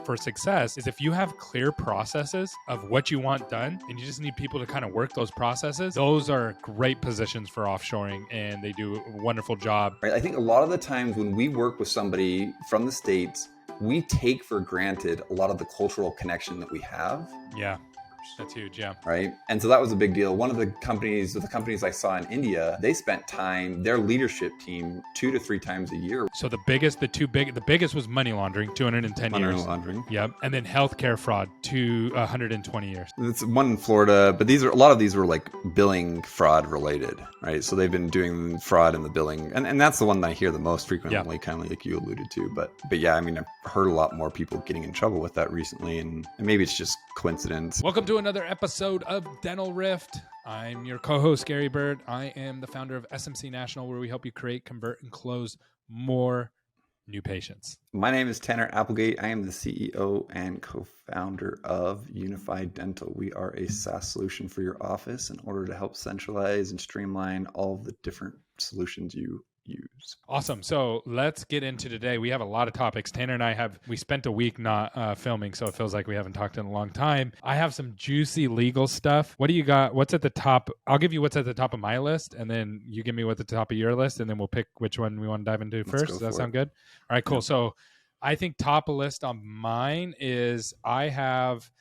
for success is if you have clear processes of what you want done and you just need people to kind of work those processes, those are great positions for offshoring and they do a wonderful job. Right? I think a lot of the times when we work with somebody from the States, we take for granted a lot of the cultural connection that we have. Yeah. That's huge, yeah. Right. And so that was a big deal. One of the companies I saw in India, they spent time, their leadership team, 2 to 3 times a year. So the biggest was money laundering, 210 Money years. laundering. Yep. And then healthcare fraud, 120 years. It's one in Florida, but a lot of these were like billing fraud related, right? So they've been doing fraud in the billing. And that's the one that I hear the most frequently, kind of like you alluded to. But yeah, I mean, I've heard a lot more people getting in trouble with that recently, and maybe it's just coincidence. Welcome to another episode of Dental Rift. I'm your co-host, Gary Bird. I am the founder of SMC National, where we help you create, convert, and close more new patients. My name is Tanner Applegate. I am the CEO and co-founder of Unified Dental. We are a SaaS solution for your office in order to help centralize and streamline all of the different solutions you use. Awesome. So let's get into today. We have a lot of topics. Tanner and I we spent a week not filming, so it feels like we haven't talked in a long time. I have some juicy legal stuff. What do you got? What's at the top? I'll give you what's at the top of my list, and then you give me what's at the top of your list, and then we'll pick which one we want to dive into first. Does that sound good? All right, cool. Yeah. So I think top of list on mine is I have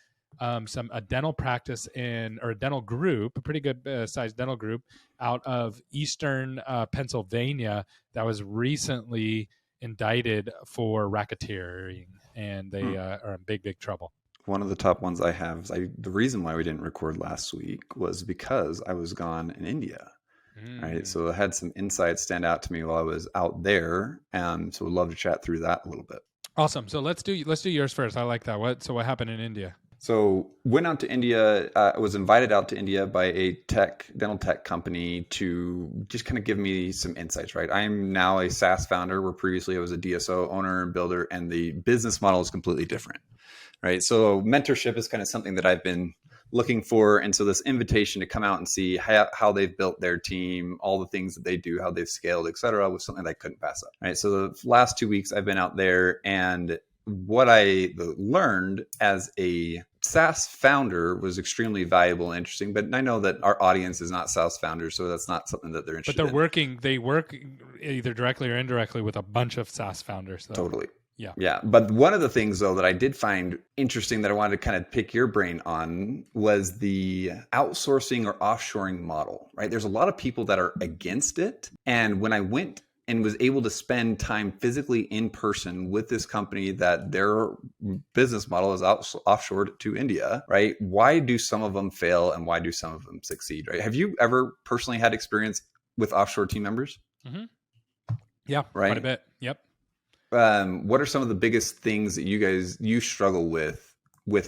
a dental practice or a dental group, a pretty good sized dental group out of Eastern Pennsylvania that was recently indicted for racketeering, and they are in big trouble. One of the top ones I have, the reason why we didn't record last week was because I was gone in India. Right. So I had some insights stand out to me while I was out there. So we'd love to chat through that a little bit. Awesome. So let's do yours first. I like that. What happened in India? So went out to India. I was invited out to India by a dental tech company to just kind of give me some insights, right? I'm now a SaaS founder, where previously I was a DSO owner and builder, and the business model is completely different, right? So mentorship is kind of something that I've been looking for. And so this invitation to come out and see how they've built their team, all the things that they do, how they've scaled, et cetera, was something that I couldn't pass up, right? So the last 2 weeks I've been out there, and what I learned as a SaaS founder was extremely valuable and interesting, but I know that our audience is not SaaS founders, so that's not something that they're interested in. But they work either directly or indirectly with a bunch of SaaS founders. Though. Totally. Yeah. But one of the things, though, that I did find interesting that I wanted to kind of pick your brain on was the outsourcing or offshoring model, right? There's a lot of people that are against it. And when I went and was able to spend time physically in person with this company that their business model is offshored to India, right? Why do some of them fail and why do some of them succeed, right? Have you ever personally had experience with offshore team members? Mm-hmm. Yeah, right? Quite a bit. Yep. What are some of the biggest things that you struggle with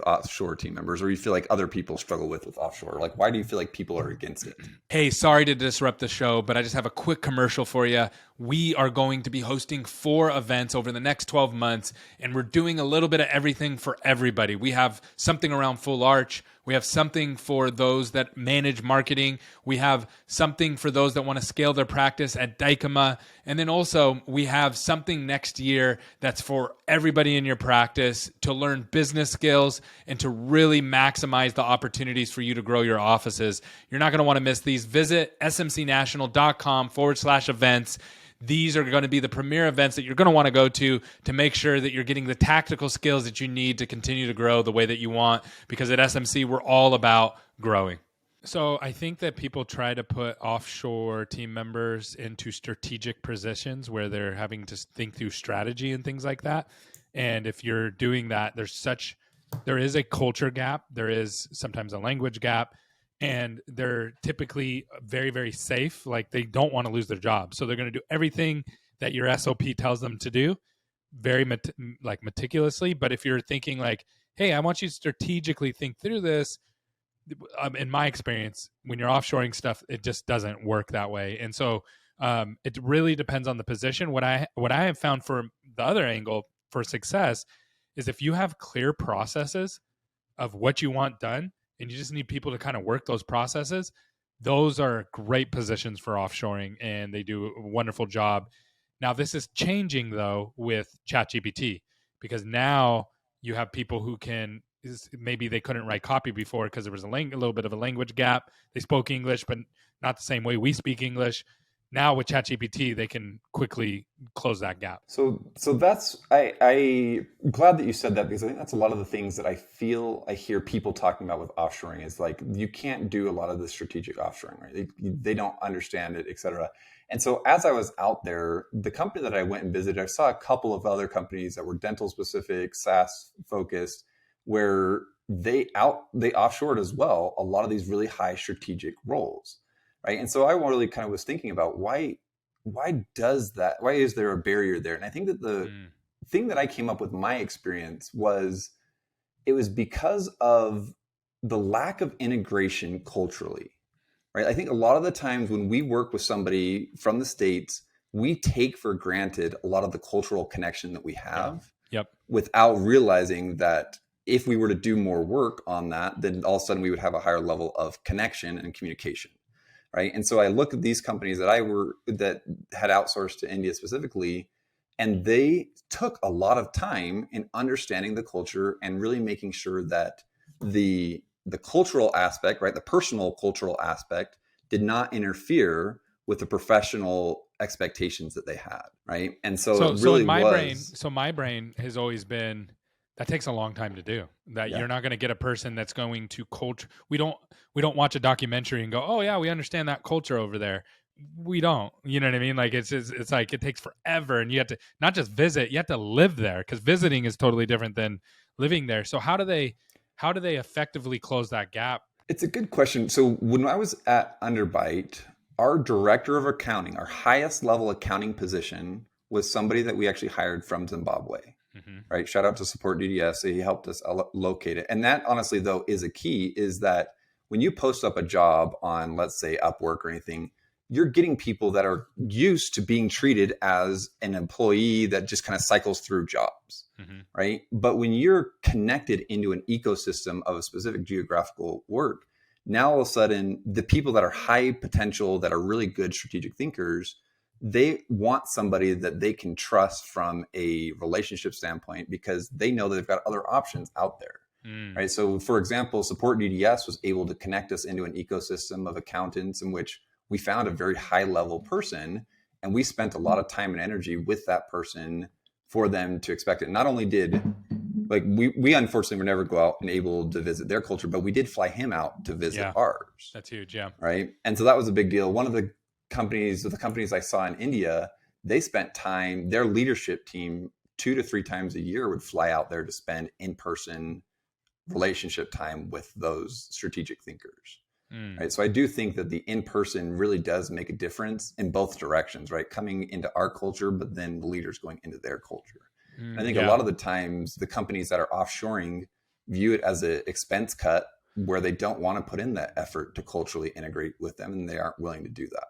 offshore team members, or you feel like other people struggle with offshore? Like, why do you feel like people are against it? Hey, sorry to disrupt the show, but I just have a quick commercial for you. We are going to be hosting 4 events over the next 12 months, and we're doing a little bit of everything for everybody. We have something around Full Arch. We have something for those that manage marketing. We have something for those that want to scale their practice at Dykema. And then also we have something next year that's for everybody in your practice to learn business skills and to really maximize the opportunities for you to grow your offices. You're not going to want to miss these. Visit smcnational.com/events. These are going to be the premier events that you're going to want to go to make sure that you're getting the tactical skills that you need to continue to grow the way that you want, because at SMC, we're all about growing. So I think that people try to put offshore team members into strategic positions where they're having to think through strategy and things like that. And if you're doing that, there is a culture gap. There is sometimes a language gap. And they're typically very, very safe. Like, they don't want to lose their job. So they're going to do everything that your SOP tells them to do very meticulously. But if you're thinking like, hey, I want you to strategically think through this, in my experience, when you're offshoring stuff, it just doesn't work that way. And so it really depends on the position. What I have found for the other angle for success is if you have clear processes of what you want done, and you just need people to kind of work those processes, those are great positions for offshoring, and they do a wonderful job. Now, this is changing, though, with ChatGPT, because now You have people who maybe they couldn't write copy before because there was a little bit of a language gap. They spoke English, but not the same way we speak English. Now with ChatGPT, they can quickly close that gap. So that's I'm glad that you said that, because I think that's a lot of the things that I hear people talking about with offshoring is like, you can't do a lot of the strategic offshoring, right? They don't understand it, et cetera. And so as I was out there, the company that I went and visited, I saw a couple of other companies that were dental specific, SaaS focused, where they offshored as well a lot of these really high strategic roles. Right. And so I really kind of was thinking about why is there a barrier there? And I think that the thing that I came up with my experience was, it was because of the lack of integration culturally. Right. I think a lot of the times when we work with somebody from the States, we take for granted a lot of the cultural connection that we have. Yep. Without realizing that if we were to do more work on that, then all of a sudden we would have a higher level of connection and communication. Right. And so I look at these companies that had outsourced to India specifically, and they took a lot of time in understanding the culture and really making sure that the cultural aspect, right, the personal cultural aspect, did not interfere with the professional expectations that they had. Right. And so it really my brain has always been, that takes a long time to do. You're not going to get a person that's going to culture. We don't watch a documentary and go, oh yeah, we understand that culture over there. We don't. You know what I mean? Like it's like it takes forever, and you have to not just visit, you have to live there, because visiting is totally different than living there. So how do they effectively close that gap? It's a good question. So when I was at Underbite, our director of accounting, our highest level accounting position, was somebody that we actually hired from Zimbabwe. Mm-hmm. Right. Shout out to Support DDS. He helped us locate it. And that honestly, though, is a key, is that when you post up a job on, let's say, Upwork or anything, you're getting people that are used to being treated as an employee that just kind of cycles through jobs. Mm-hmm. Right. But when you're connected into an ecosystem of a specific geographical work, now all of a sudden, the people that are high potential, that are really good strategic thinkers, they want somebody that they can trust from a relationship standpoint, because they know that they've got other options out there. Right. So for example, Support DDS was able to connect us into an ecosystem of accountants in which we found a very high level person, and we spent a lot of time and energy with that person for them to expect it. Not only did we unfortunately were never go out and able to visit their culture, but we did fly him out to visit ours. That's huge. Yeah. Right. And so that was a big deal. One of the companies I saw in India, they spent time, their leadership team 2 to 3 times a year would fly out there to spend in-person relationship time with those strategic thinkers. Right. So I do think that the in-person really does make a difference in both directions, right? Coming into our culture, but then the leaders going into their culture. I think a lot of the times the companies that are offshoring view it as an expense cut, where they don't want to put in that effort to culturally integrate with them, and they aren't willing to do that.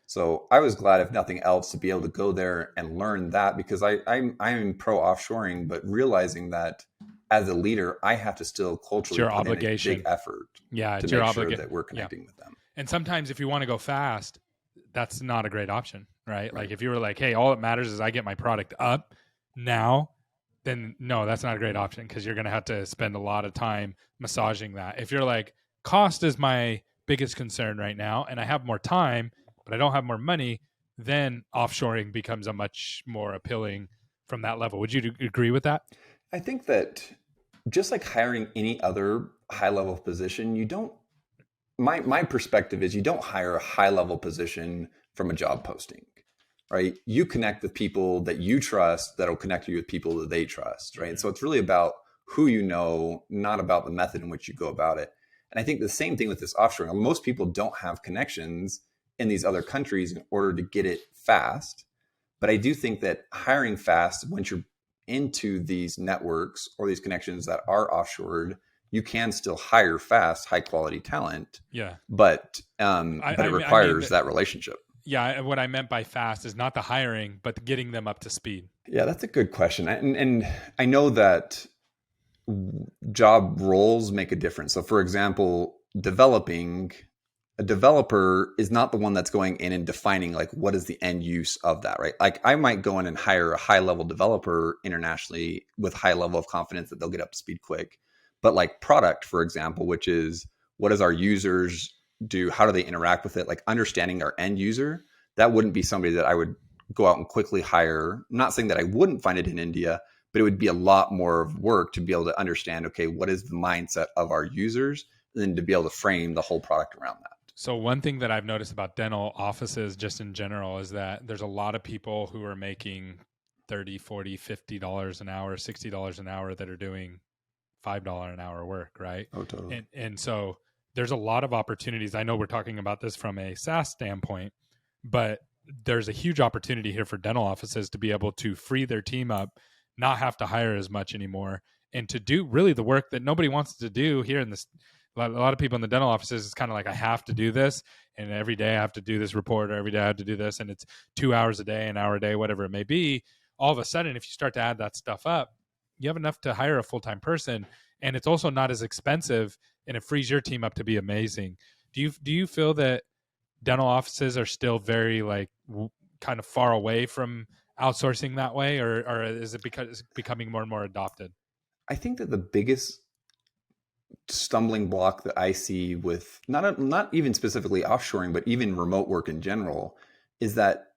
So I was glad, if nothing else, to be able to go there and learn that, because I'm pro offshoring, but realizing that as a leader, I have to still culturally put in a big effort to make sure that we're connecting with them. And sometimes if you want to go fast, that's not a great option, right? Like if you were like, hey, all that matters is I get my product up now, then no, that's not a great option, because you're going to have to spend a lot of time massaging that. If you're like, cost is my biggest concern right now, and I have more time, but I don't have more money, then offshoring becomes a much more appealing from that level. Would you agree with that? I think that just like hiring any other high level position, my perspective is you don't hire a high level position from a job posting, right? You connect with people that you trust, that'll connect you with people that they trust, right? So it's really about who you know, not about the method in which you go about it. And I think the same thing with this offshoring. Most people don't have connections in these other countries in order to get it fast. But I do think that hiring fast, once you're into these networks or these connections that are offshored, you can still hire fast, high quality talent. Yeah. But it requires that relationship. Yeah. What I meant by fast is not the hiring, but getting them up to speed. Yeah, that's a good question. And I know that job roles make a difference. So for example, developing a developer is not the one that's going in and defining like what is the end use of that, right? Like I might go in and hire a high level developer internationally with high level of confidence that they'll get up to speed quick. But like product, for example, which is what does our users do? How do they interact with it? Like understanding our end user, that wouldn't be somebody that I would go out and quickly hire. I'm not saying that I wouldn't find it in India, but it would be a lot more work to be able to understand, okay, what is the mindset of our users, and then to be able to frame the whole product around that. So one thing that I've noticed about dental offices just in general is that there's a lot of people who are making $30, $40, $50 an hour, $60 an hour that are doing $5 an hour work, right? Oh, totally. And so there's a lot of opportunities. I know we're talking about this from a SaaS standpoint, but there's a huge opportunity here for dental offices to be able to free their team up, not have to hire as much anymore, and to do really the work that nobody wants to do here in this. A lot of people in the dental offices, it's kind of like, I have to do this, and every day I have to do this report, or every day I have to do this, and it's 2 hours a day, an hour a day, whatever it may be. All of a sudden, if you start to add that stuff up, you have enough to hire a full-time person, and it's also not as expensive, and it frees your team up to be amazing. Do you feel that dental offices are still very kind of far away from outsourcing that way, or is it because it's becoming more and more adopted? I think that the biggest stumbling block that I see with not even specifically offshoring, but even remote work in general, is that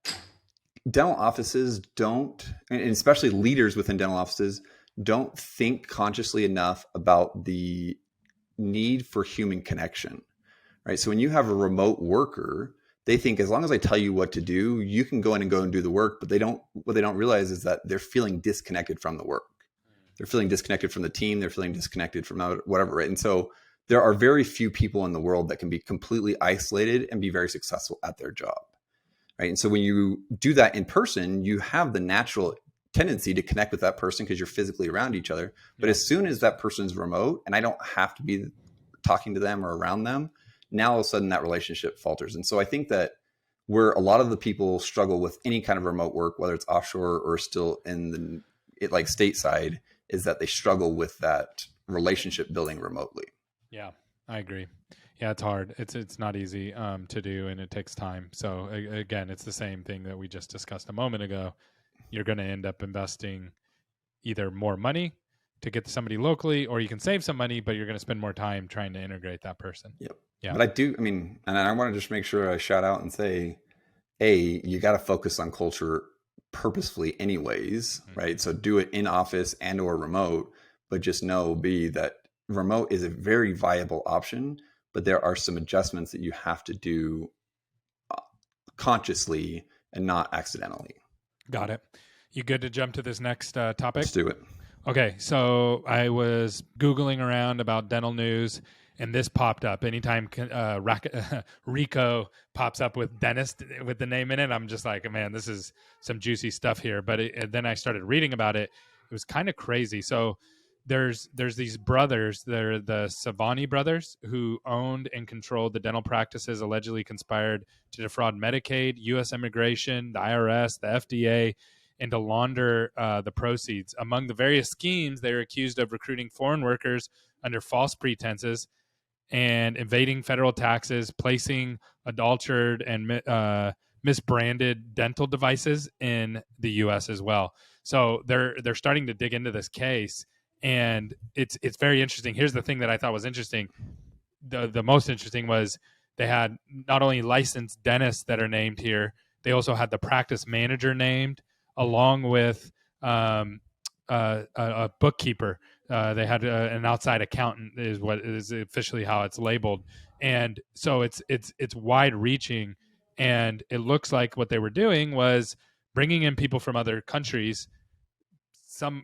dental offices don't, and especially leaders within dental offices, don't think consciously enough about the need for human connection, right? So when you have a remote worker, they think as long as I tell you what to do, you can go in and go and do the work, but what they don't realize is that they're feeling disconnected from the work. They're feeling disconnected from the team. They're feeling disconnected from whatever, right? And so there are very few people in the world that can be completely isolated and be very successful at their job, right? And so when you do that in person, you have the natural tendency to connect with that person because you're physically around each other. But as soon as that person's remote and I don't have to be talking to them or around them, now all of a sudden that relationship falters. And so I think that where a lot of the people struggle with any kind of remote work, whether it's offshore or still in like stateside, is that they struggle with that relationship building remotely. Yeah, I agree. Yeah, it's hard. It's not easy to do, and it takes time. So again, it's the same thing that we just discussed a moment ago. You're going to end up investing either more money to get to somebody locally, or you can save some money, but you're going to spend more time trying to integrate that person. Yep. Yeah. But and I want to just make sure I shout out and say, you got to focus on culture purposefully anyways, right? So do it in office and or remote, but just know that remote is a very viable option, but there are some adjustments that you have to do consciously and not accidentally. Got it. You good to jump to this next topic? Let's do it. Okay, so I was Googling around about dental news, and this popped up. Anytime Rico pops up with dentist with the name in it, I'm just like, man, this is some juicy stuff here. But then I started reading about it. It was kind of crazy. So there's these brothers. They're the Savani brothers who owned and controlled the dental practices allegedly conspired to defraud Medicaid, U.S. immigration, the IRS, the FDA, and to launder the proceeds. Among the various schemes, they were accused of recruiting foreign workers under false pretenses and evading federal taxes, placing adulterated and misbranded dental devices in the U.S. as well. So they're starting to dig into this case, and it's very interesting. Here's the thing that I thought was interesting. The most interesting was they had not only licensed dentists that are named here, they also had the practice manager named, along with a bookkeeper. They had an outside accountant is what is officially how it's labeled. And so it's wide reaching. And it looks like what they were doing was bringing in people from other countries, some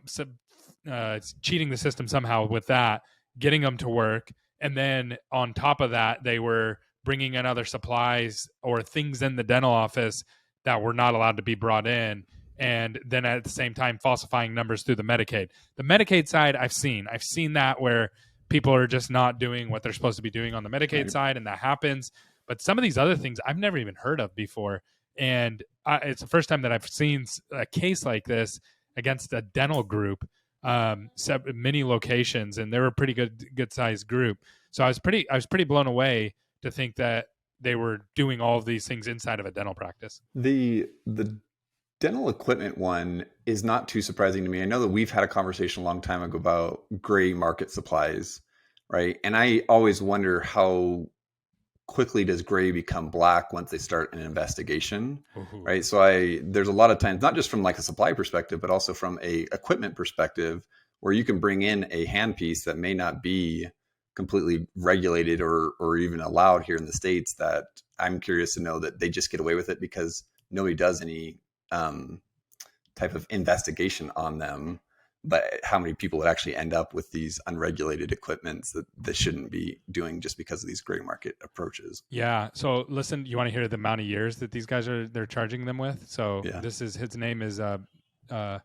cheating the system somehow with that, getting them to work. And then on top of that, they were bringing in other supplies or things in the dental office that were not allowed to be brought in. And then at the same time, falsifying numbers through the Medicaid. The Medicaid side, I've seen that where people are just not doing what they're supposed to be doing on the Medicaid side, and that happens. But some of these other things I've never even heard of before. And it's the first time that I've seen a case like this against a dental group, many locations, and they were a pretty good sized group. So I was pretty blown away to think that they were doing all of these things inside of a dental practice. The dental equipment one is not too surprising to me. I know that we've had a conversation a long time ago about gray market supplies, right? And I always wonder how quickly does gray become black once they start an investigation, Ooh. right? So there's a lot of times, not just from like a supply perspective, but also from a equipment perspective, where you can bring in a handpiece that may not be completely regulated or even allowed here in the States, that I'm curious to know that they just get away with it because nobody does any type of investigation on them. But how many people would actually end up with these unregulated equipments that they shouldn't be doing just because of these gray market approaches? Yeah. So listen, you want to hear the amount of years that these guys they're charging them with? So Yeah. his name is Beshkar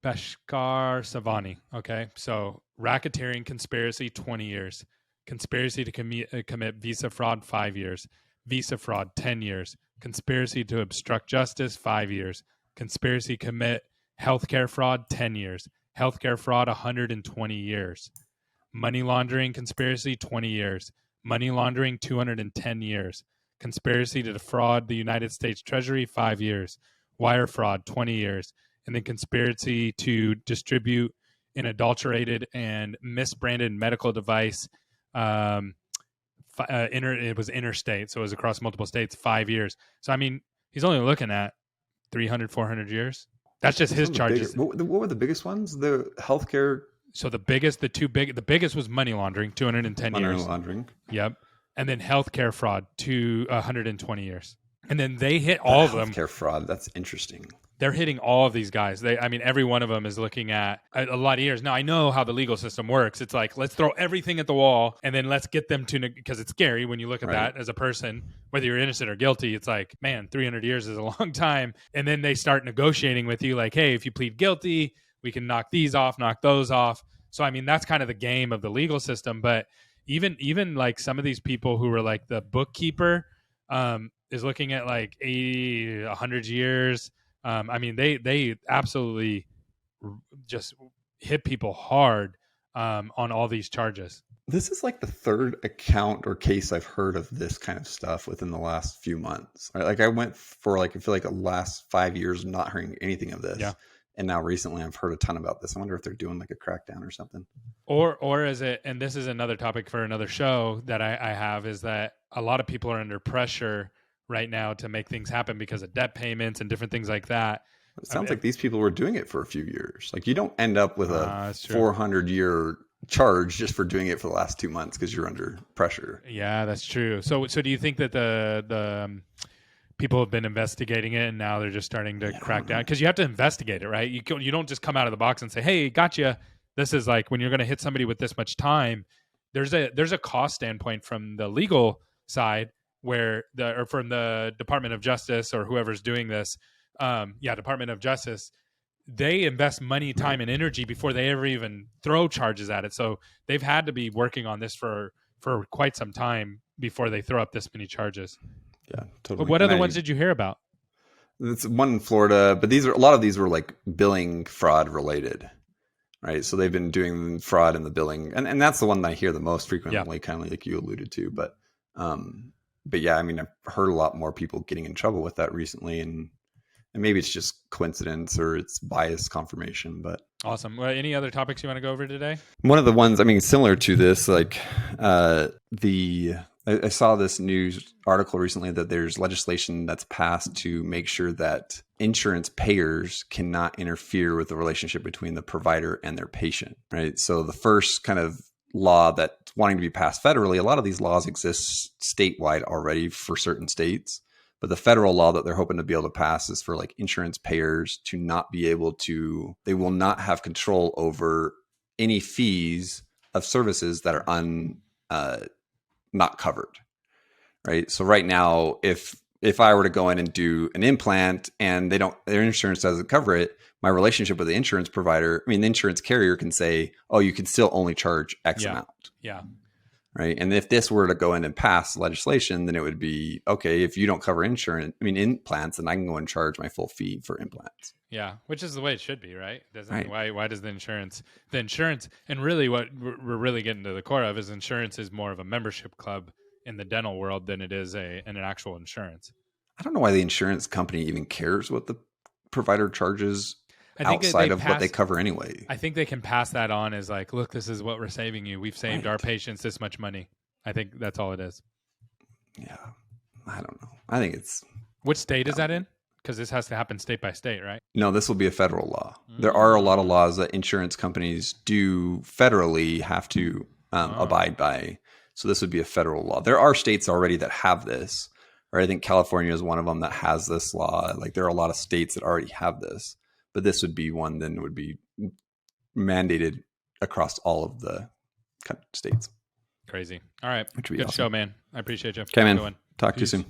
Savani. Okay. So racketeering conspiracy, 20 years. Conspiracy to commit visa fraud, 5 years. Visa fraud, 10 years. Conspiracy to obstruct justice, 5 years. Conspiracy commit healthcare fraud, 10 years. Healthcare fraud, 120 years. Money laundering conspiracy, 20 years. Money laundering, 210 years. Conspiracy to defraud the United States Treasury, 5 years. Wire fraud, 20 years. And then conspiracy to distribute an adulterated and misbranded medical device. It was interstate, so it was across multiple states, 5 years. So, I mean, he's only looking at 300, 400 years. That's just his charges. What were the biggest ones? The healthcare. So the biggest was money laundering, 210 years. Money laundering. Yep. And then healthcare fraud, 120 years. And then they hit all of them. Healthcare fraud. That's interesting. They're hitting all of these guys. Every one of them is looking at a lot of years. Now, I know how the legal system works. It's like, let's throw everything at the wall and then let's get them to, because it's scary when you look at that as a person, whether you're innocent or guilty. It's like, man, 300 years is a long time. And then they start negotiating with you like, hey, if you plead guilty, we can knock these off, knock those off. So, I mean, that's kind of the game of the legal system. But even like some of these people who were like the bookkeeper is looking at like 80, 100 years. I mean, they absolutely just hit people hard on all these charges. This is like the third account or case I've heard of this kind of stuff within the last few months. Like I went for like, I feel like the last 5 years not hearing anything of this. Yeah. And now recently I've heard a ton about this. I wonder if they're doing like a crackdown or something. Or is it, and this is another topic for another show that I have, is that a lot of people are under pressure right now to make things happen because of debt payments and different things like that. It sounds like these people were doing it for a few years. Like you don't end up with a 400-year charge just for doing it for the last 2 months because you're under pressure. Yeah, that's true. So do you think that the people have been investigating it and now they're just starting to crack down? Because you have to investigate it, right? You don't just come out of the box and say, hey, gotcha. This is like when you're going to hit somebody with this much time, there's a cost standpoint from the legal side or from the Department of Justice or whoever's doing this. Department of Justice, they invest money, time, and energy before they ever even throw charges at it. So they've had to be working on this for quite some time before they throw up this many charges. Yeah, totally. But what other ones did you hear about? It's one in Florida, but a lot of these were like billing fraud related, right? So they've been doing fraud in the billing, and that's the one that I hear the most frequently, kind of like you alluded to. But yeah, I mean, I've heard a lot more people getting in trouble with that recently, and maybe it's just coincidence or it's bias confirmation. But awesome. Well, any other topics you want to go over today? One of the ones, I mean, similar to this, like I saw this news article recently that there's legislation that's passed to make sure that insurance payers cannot interfere with the relationship between the provider and their patient, right? So the first kind of law that's wanting to be passed federally, a lot of these laws exist statewide already for certain states, but the federal law that they're hoping to be able to pass is for like insurance payers to not be able to, they will not have control over any fees of services that are not covered, right? So right now, if I were to go in and do an implant and their insurance doesn't cover it, my relationship with the insurance provider, the insurance carrier can say, oh, you can still only charge X amount. Yeah. Right. And if this were to go in and pass legislation, then it would be, okay, if you don't cover implants, then I can go and charge my full fee for implants. Yeah. Which is the way it should be, right? Why does the insurance, and really what we're really getting to the core of is insurance is more of a membership club in the dental world than it is an actual insurance. I don't know why the insurance company even cares what the provider charges I think outside of what they cover anyway. I think they can pass that on as like, look, this is what we're saving you. We've saved our patients this much money. I think that's all it is. Yeah. I don't know. I think it's... Which state is that in? Because this has to happen state by state, right? No, this will be a federal law. There are a lot of laws that insurance companies do federally have to abide by. So this would be a federal law. There are states already that have this, or I think California is one of them that has this law. Like there are a lot of states that already have this, but this would be one that would be mandated across all of the states. Crazy. All right. Which would be Good awesome. show, man. I appreciate you. Okay, man. Talk to you soon.